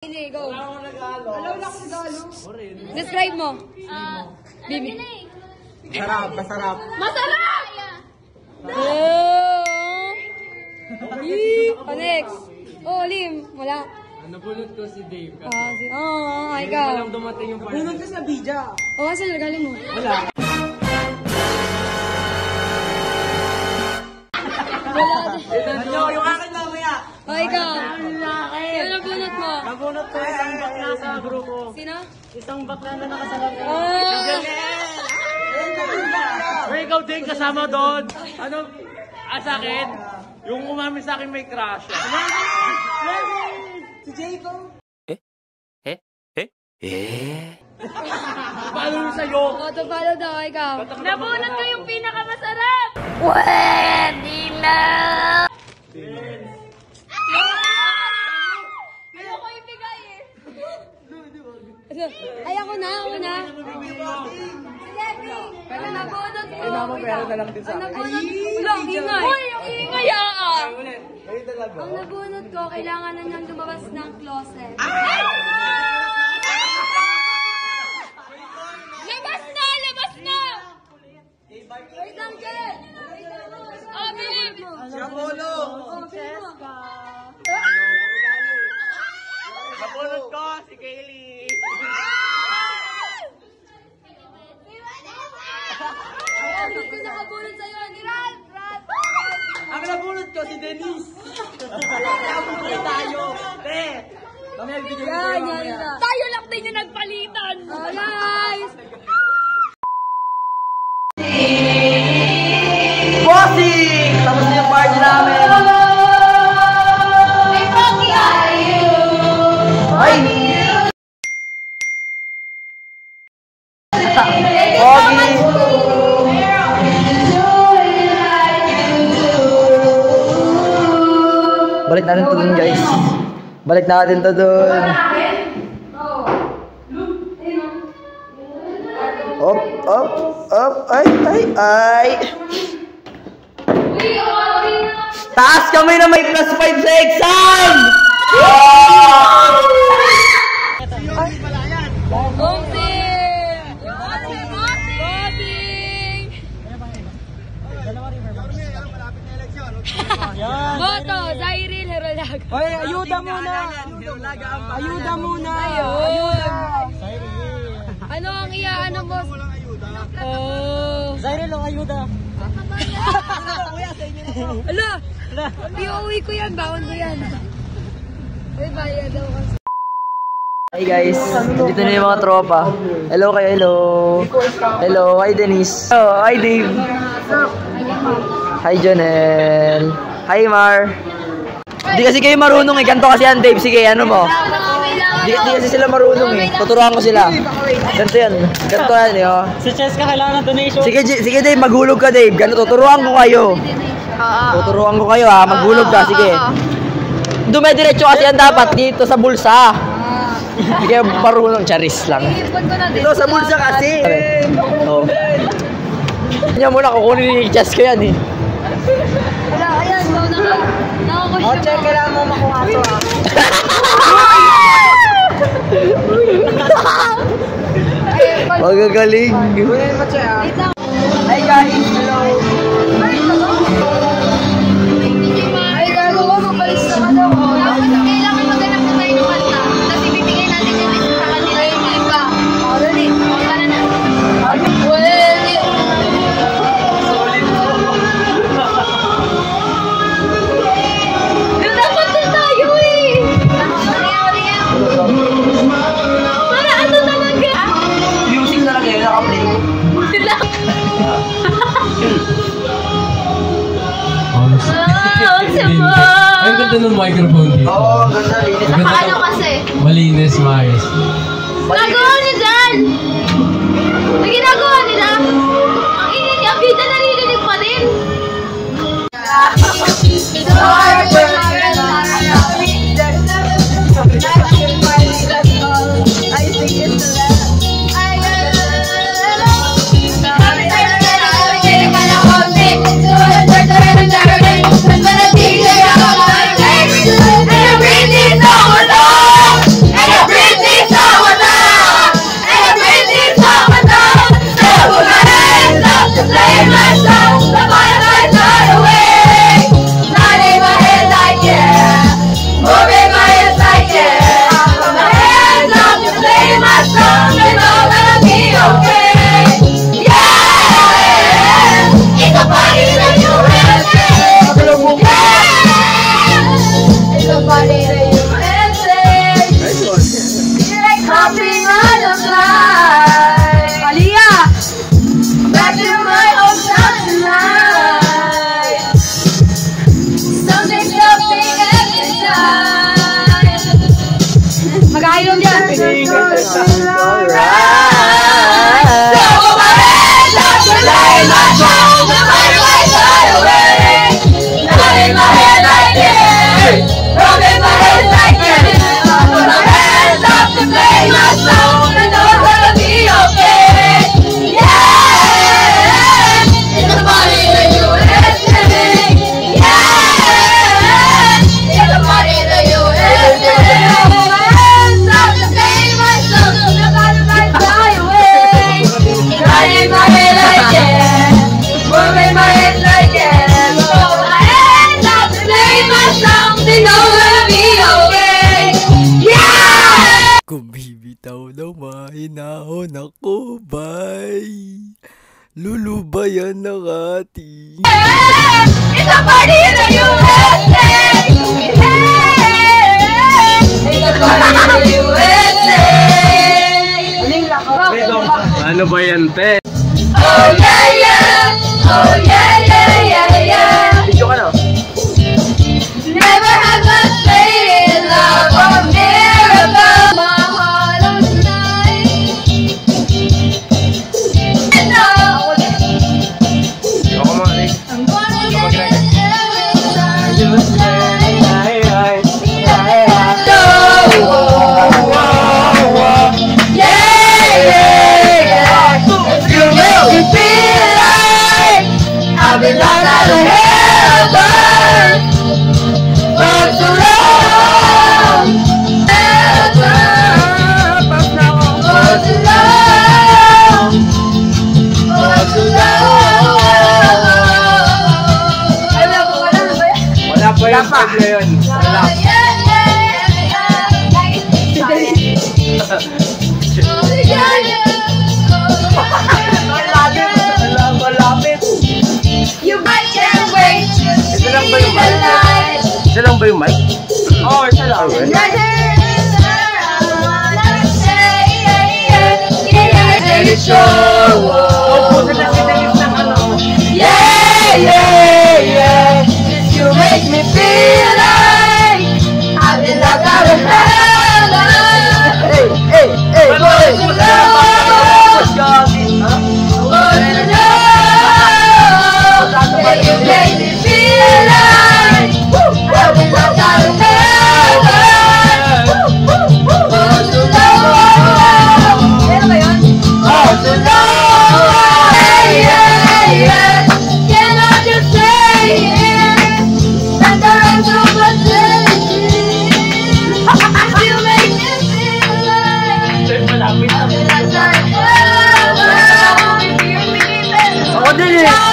Hindi, go. Alaw lang si Dalo. Describe mo. Bibi. Masarap, masarap. Masarap! Next. Oh, Lim. Wala. Napulot ko si Dave. Ikaw. Walang dumating yung partner. Punod ka sa Bija. Saan galing mo? Wala. Yung akin mamaya. Ikaw. Sino nabunot mo? Nabunot ko isang bakla sa grupo. Sino? Isang bakla na nakasalapit. Hey, ikaw din kasama doon. Ano? Sa akin? Yung umami sa akin may crush. Si Jacob. Paano yung sa'yo? Tupalo daw, ikaw. Nabunot ko yung pinakamasarap! Pwede na! Ayoko ibigay eh. Ay, ako na. Pero nabunot ko. Pero na lang din sa akin. Wala, ang ingay. Uy, yung ingay ah! Ang nabunot ko, kailangan na niyang lumabas ng closet. Labas na! Wait lang, Jen! Oh, babe! Si Apollo. Nabunot ko si Kaylee. Ang ko nakabunot sa'yo, Rat! Ang nabunot ko si Denise. Nabunot tayo. Te. Kami nagbigay ko kayo mamaya. Tayo lang din yung nagpalitan! Guys! Bossing! Tapos na yung party namin. May pogi ah! Ay! Pogi! Balik natin to dun, guys. Balik natin to dun. Up, ay. Taas kami na may +5 sa exam! Boto, Zairil Herolaga. Hoy, ayuda muna! Ayuda muna! Ayun. Ano ang ano mo? Zairil, ang ayuda! Ala! Iuwi ko yan, bawon ko yan. Uy, bayad daw kasi. Hi guys, dito na yung mga tropa. Hello kayo, hello. Hello, hi Denise. Oh, hi Dave. Hi Jonel. Hi Mar. Di kasi kayo marunong eh, ganito kasi yan Dave. Sige, ano mo? Di kasi sila marunong eh. Tuturuan ko sila. Ganito yan. Ganito yan eh. Oh. Si Cheska kailangan ng donation. Sige Dave, maghulog ka Dave. Ganito, tuturuan ko kayo. Tuturuan ko kayo ha, maghulog ka, sige. Dumediretso kasi yan dapat dito sa bulsa. Hindi kayo marunong, charis lang. Dito sa bulsa kasi. Oo. Kanya muna, kukunin ni Jess ko yan eh. Wala, ayan, daw nakakuha. Oh, check, kailangan mo makuha ito ah. Magagaling. Hi guys, hello. Ay, gagawa mo, palis na ka daw. Kailangan maghanap na tayo ng kanta. Tapos ibibigay natin yung list sa kanila yung iba. Dali. Para na. Dapat na tayo eh! Para ano talaga? Music talaga yun, naka-play. Ang ganda ng microphone dito. Oo, ganda, linis. Paano kasi? Malinis, maayos. Nagawa niyo dyan! May ginagawa nila? Ang ingay niya, bida naririnig pa din! I really know it all. Mag-ailom yan. Kung bibitaw daw mahinahon ako, bay. Lulubayan ng ating. It's a party in the USA! It's a party in the USA! Ano ba yan, te? Oh yeah, yeah! Oh yeah, yeah, yeah, yeah! Video ka na. Never have I faith in love or miracle. My heart on tonight. No. Ako mo, Rick. I'm gonna get it every time you say. Yeah, yeah, yeah. You make me feel like I've been locked out of heaven for so long. For so long. For so long. Wala pa yung pag na yun. Wala. Malapit. You might can't wait to see lang ba yung the light. Isa lang ba yung mic? Oo, isa lang. Yeah, yeah, yeah. You make me feel like I've been locked out of heaven. Hey, hey, hey, boy. You make me feel like I've been locked out of heaven. For so long. For so long. Yeah, yeah. Can I just say it? And the rest of us you make me feel like I've been locked out of heaven. Ako din eh.